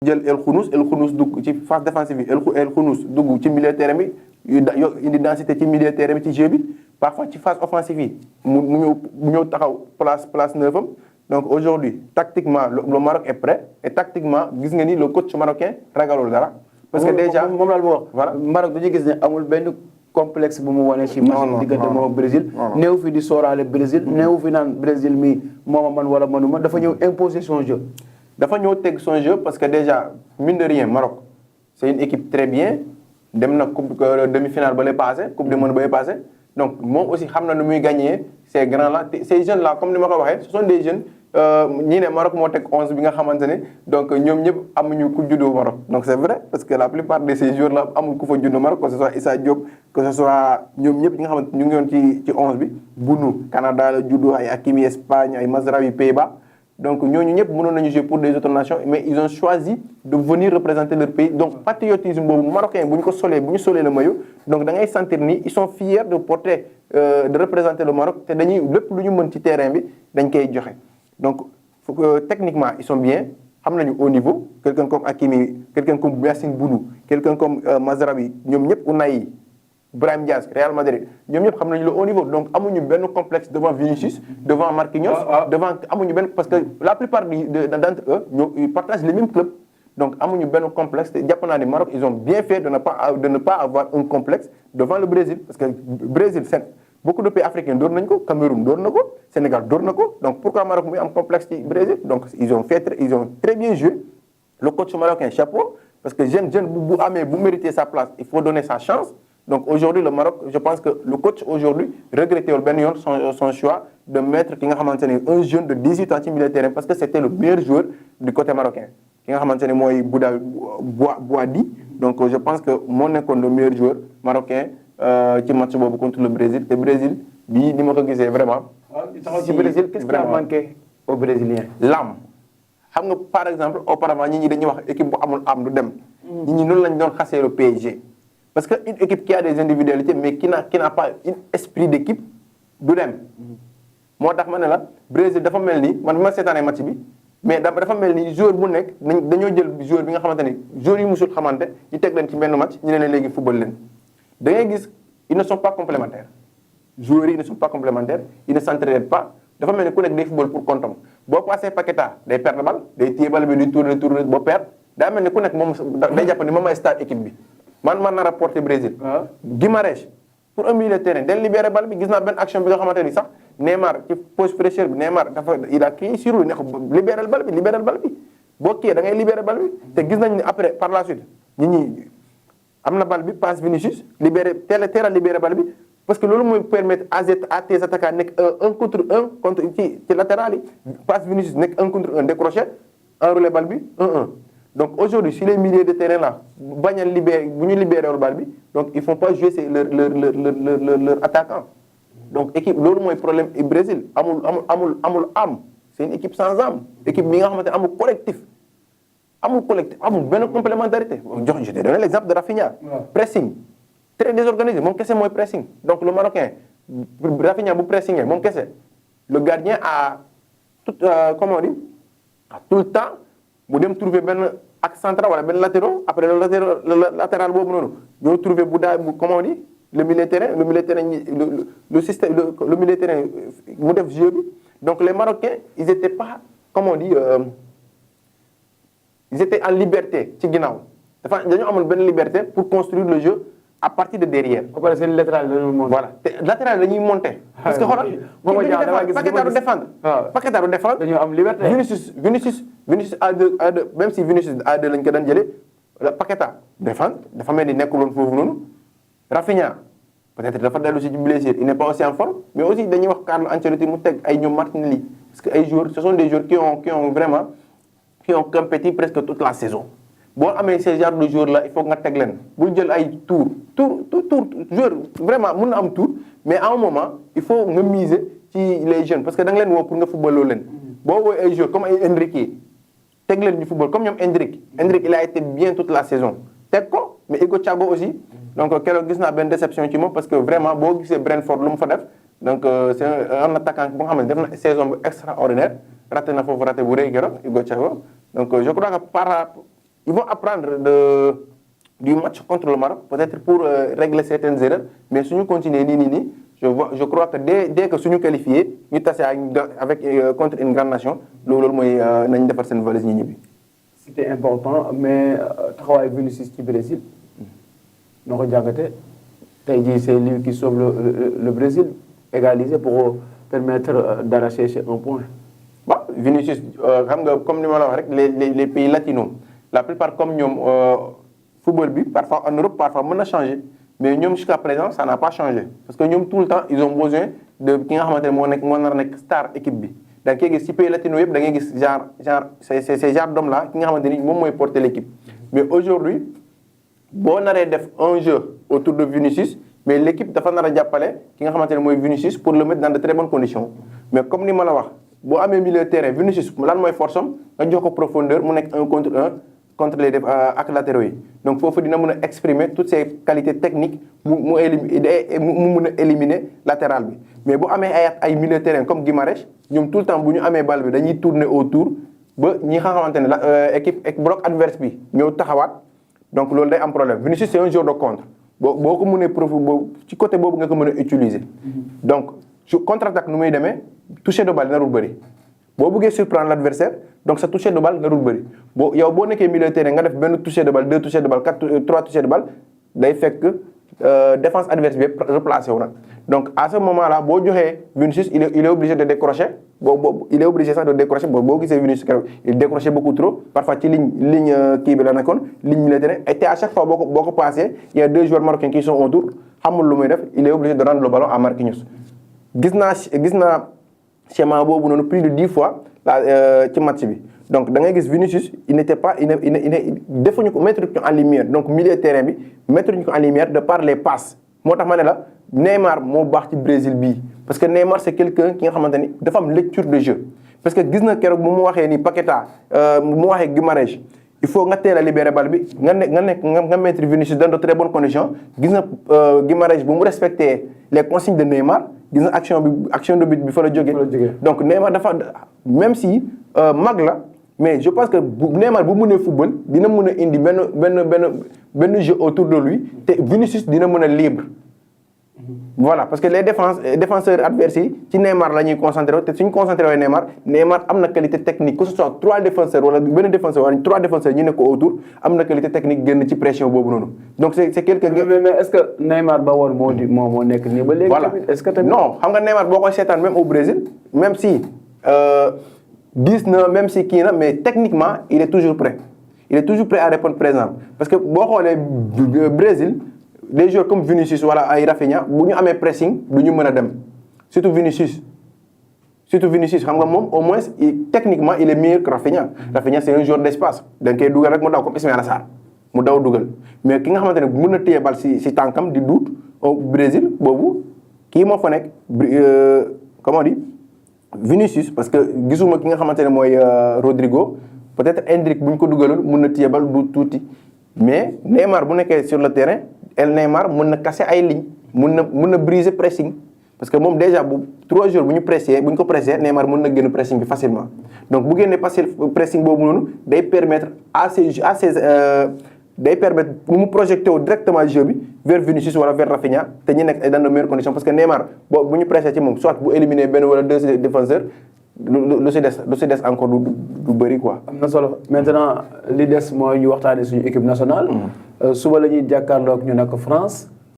jël El Khounous dugg ci phase défensive bi El Khounous dugg ci milieu terrain bi indi densité ci milieu terrain bi ci jeu bi parfois ci phase offensive yi mu ñëw taxaw place 9 am donc aujourd'hui tactiquement le Maroc est prêt et tactiquement gis nga ni le coach marocain ragalul dara. parce que déjà moom la wax. voilà Maroc dañuy gis ne amul benn complexe bu mu wane ci match diggante moom Brésil. néew fi di sóoraale Brésil néew fi naan Brésil mi mooma man wala manuma dafa ñëw imposer son jeu. dafa ñëw teg son jeu parce que déjà mine de rien Maroc c'est une équipe très bien dem na coupe demi-finale ba lay passé coupe du monde ba lay passé donc moom aussi xam na nu muy gagner ces grands là ces jeunes là comme ni ma ko waxee ce sont des jeunes ñii ne Maroc moo teg 11 bi nga xamante ne donc ñoom ñëpp amuñu ku juddoo Maroc donc c'est vrai parce que la plupart de ces joueurs là amul ku fa juddoo Maroc que ce soit Issa Diop que ce soit ñoom ñëpp ñi nga xamante ñu ngi yoon ci 11 bi Bounou Canada la juddoo ay Hakimi Espagne ay Mazraoui Pays-Bas donc ñooñu ñëpp mënoon nañu jouer pour des autres nations mais ils ont choisi de venir représenter leur pays donc patriotisme boobu marocain bu ñu ko solee bu ñu solee le maillot donc da ngay sentir ni ils sont fiers de porter de représenter le Maroc te dañuy lépp lu ñu mën ci terrain bi dañ koy joxe donc techniquement ils sont bien xam nañu au niveau quelqu'un comme Hakimi quelqu'un comme Yacine Bounou quelqu'un comme Mazraoui ñoom ñëpp Unai Brahim Diaz Real Madrid ñoom ñëpp xam nañu le haut niveau donc amuñu benn complexe devant Vinicius devant Marquinhos devant amuñu benn parce que la plupart d'entre eux ils partagent les mêmes clubs donc amuñu benn complexe te jàpp naa ne Maroc ils ont bien fait de ne pas avoir un complexe devant le Brésil parce que Brésil c'est beaucoup de pays africains door nañu ko Cameroun door na ko Sénégal door na ko donc pourquoi Maroc muy am complexe ci Brésil donc ils ont très bien joué le coach marocain chapeau parce que jeune bu amee bu mériter sa place il faut donner sa chance. Donc aujourd'hui le Maroc je pense que le coach aujourd'hui regretté wul benn yoon son choix de mettre ki nga xamante ne un jeune de 18 ans ci milieu de terrain parce que c'était le meilleur joueur du côté marocain ki nga xamante ne mooy Boadi donc je pense que moo nekkoon le meilleur joueur marocain ci match boobu contre le Brésil te Brésil bii ni ma ko gisee vraiment. ci Brésil qu'est-ce qui a manqué aux Brésiliens. l'âme xam nga par exemple auparavant ñi dañuy wax équipe bu amul âme du dem. ñi noonu lañ doon xasee le PSG. Parce que une équipe qui a des individualités mais qui n'a pas un esprit d'équipe du dem moo tax ma ne la Brésil dafa mel ni man bi ma seetaanee match bi mais dafa mel ni joueur bu nekk dañoo jël joueur bi nga xamante ni joueurs yi musul xamante ñu teg leen ci benn match ñu ne leen léegi football leen da ngay gis ils ne sont pas complémentaires joueurs yi ne sont pas complémentaires ils ne s'entraident pas dafa mel ni ku nekk day football pour compte am boo passé Paqueta day perdre bal day téye bal bi di tourner boo perdre daa mel ni ku nekk moom day jàpp ni moom ay stade équipe bi man naa rapporter Brésil. Guimarães pour un milieu de terrain day libéré bal bi gis naa benn action bi nga xamante ni sax Neymar ci pause fraîcheur bi Neymar dafa il a crié sur lui ne ko libéral bal bi boo kiiyee da ngay libéré bal bi te gis nañ ne après par la suite ñi am na bal bi passe Vinicius libéré teel a libéré bal bi parce que loolu mooy permettre à tes attaquants nekk un contre ci latéral yi passe Vinicius nekk un contre un décroché enroulé bal bi 1-1. Donc aujourd'hui si les milieux de terrain là bañ a libéré bu ñu libéré wul bal bi donc ils font pas jouer leur attaquant donc équipe loolu mooy problème i Brésil amul âme c'est une équipe sans âme équipe bi nga xamante ne amul collectif amul benn complémentarité je t'ai donné l'exemple de Rafinha pressing très désorganisé moom kese mooy pressing donc le Marocain Rafinha bu pressingé moom kese le gardien a tout comment on dit a tout le temps mu dem trouver benn axe central wala benn latéraux après le latéral boobu noonu ñoo trouver bu comment on dit le milieu de terrain le système le milieu de terrain mu def jeu bi donc les Marocains ils étaient pas comment on dit ils étaient en liberté ci ginnaaw dañoo amoon benn liberté pour construire le jeu à partir de derrière. ba pare seen latéral dañuy monter. voilà te latéral dañuy monter. parce que xoolal Paqueta du défendre. Paqueta du défendre. dañoo am liberté. Vinicius A2 même si Vinicius A2 lañ ko daan jëlee Paqueta défendre dafa mel ni nekkul woon foofu noonu Rafinha peut-être dafa dellu si blessure il n'est pas aussi en forme mais aussi dañuy wax Carlo Ancelotti mu teg ay ñoom Martinelli parce que ay joueurs ce sont des joueurs qui ont vraiment compéti presque toute la saison. boo amee ces genre de joueurs là il faut nga teg leen bul jël ay tour joueur vraiment mën na am tour mais à un moment il faut nga miser ci les jeunes parce que da nga leen woo pour nga football loo leen boo woo ay joueurs comme ay Enrique teg leen ñu football comme ñoom Endrick il a été bien toute la saison teg ko mais Hugo Thiago aussi donc keroog gis naa benn déception ci moom parce que vraiment boo gisee Brentford lu mu fa def donc c'est un attaquant bu nga xam ne def na saison bu extraordinaire raté na foofu raté bu rëy keroog Hugo Thiago donc je crois que ils vont apprendre du match contre le Maroc, peut-être pour régler certaines erreurs, mais si nous continuons je crois que dès que nous qualifiés, nous avec contre une grande nation, nous allons faire une valise. C'était important, mais travail Vinicius du Brésil. Nous regardons, c'est lui qui sauve le Brésil, égalisé pour permettre d'arracher un point. Bon, Vinicius, comme nous l'avons dit, les pays latinos, la plupart comme nous, football, parfois en Europe, parfois, on a changé. Mais nous, jusqu'à présent, ça n'a pas changé. Parce que nous, tout le temps, ils ont besoin de une star équipe. Donc, si pays latino, c'est genre d'homme-là qui a porté l'équipe. Mais aujourd'hui, si on a un jeu autour de Vinicius, mais l'équipe doit faire qui a Vinicius pour le mettre dans de très bonnes conditions. Mais comme nous l'avons dit, si on a un milieu de terrain, Vinicius, là, il force, on a profondeur, on est 1 contre 1 contre les latéraux. Donc, il faut exprimer toutes ces qualités techniques pour éliminer latéral. Mais si on a un milieu de terrain comme Guimarães, nous tout le temps, si on a une balle, nous tournons autour, l'équipe bloc adverse, nous donc, c'est un problème. Vinicius, c'est un joueur de contre. Beaucoup de côté, vous pouvez utiliser. Donc, contre-attaque, nous avons toucher de balle, nous avons si vous voulez surprendre l'adversaire, donc ça toucher de balle, vous avez il y a un milieu de terrain, vous avez toucher de balle, 2 touchés de balle, 3 touchés de balle, ça fait que la défense adverse est replacée. Donc à ce moment-là, Vinicius, il est obligé de décrocher. Il est obligé de décrocher. Vinicius, il décroche beaucoup trop. Parfois, il y a une ligne qui est là, ligne militaire. Et à chaque fois, beaucoup passé, il y a 2 joueurs marocains qui sont autour. Il est obligé de rendre le ballon à Marquinhos. Gisna schéma plus de 10 fois ci match bi. Donc da ngay gis Vinicius, il n'était pas defuñu ko mettre en lumière. Donc milieu de terrain bi mettre ñu ko en lumière de par les passes. Motax mané la Neymar mo bax ci Brésil bi parce que Neymar c'est quelqu'un qui nga xamanteni dafa am lecture de jeu. Parce que gis na kérok bu mu waxé ni Paqueta mu waxé Guimarães, il faut nga téla libérer balle bi nga mettre Vinicius dans de très bonnes conditions. Gis na Guimarães bu mu respecter les consignes de Neymar, gis na action de but bi fa la joggé. Donc Neymar dafa même si mag la, mais je pense que Neymar bu mëne football dina mëna indi ben jeu autour de lui té Vinicius dina mëna libre. Voilà, parce que les défenseurs adverses ci Neymar la ñuy concentré té suñu concentré Neymar amna qualité technique, que ce soit 3 défenseurs wala ben défenseur wala 3 défenseurs ñu ne ko autour amna qualité technique génn ci pression bobu nonu. Donc c'est quelqu'un mais est-ce que Neymar ba won mo nek ni ba légui voilà. Est-ce que tamit non, xam nga Neymar boko sétane même au Brésil, même si même si mais techniquement il est toujours prêt. Il est toujours prêt à répondre présent. Parce que bo xolé Brésil, des joueurs comme Vinicius wala ay Rafinha bu ñu amé pressing du ñu mëna dem. Surtout Vinicius, xam nga mom au moins techniquement il est meilleur que Rafinha. Rafinha c'est un joueur d'espace. Donc kay dugal rek mu daw comme Ismaïla Sarr. Mu daw dugal. Mais ki nga xamantene mëna téyé bal ci tankam di doute au Brésil bobu ki mo fa nek comment on dit Vinicius, parce que gisuma ki nga xamantene moy Rodrigo, peut-être Endrick buñ ko dugalul mëna téyé bal du touti. Mais Neymar bu nekké sur le terrain, Neymar mëna casser ay lignes, mëna briser pressing. Parce que mom déjà 3 jours buñu ko presser, Neymar mëna gën pressing bi facilement. Donc bu gëné passer pressing bobu nonu day permettre day permettre mu projeter directement jeu bi vers Vinicius wala vers Rafinha té ñi nek dans de meilleures conditions parce que Neymar buñu presser ci mom soit bu éliminer ben wala 2 défenseurs lu ci dess encore du bari quoi. Amna solo. Maintenant li dess moy ñu waxtané suñu équipe nationale. Suba lañuy jakarlo ak ñu nak France.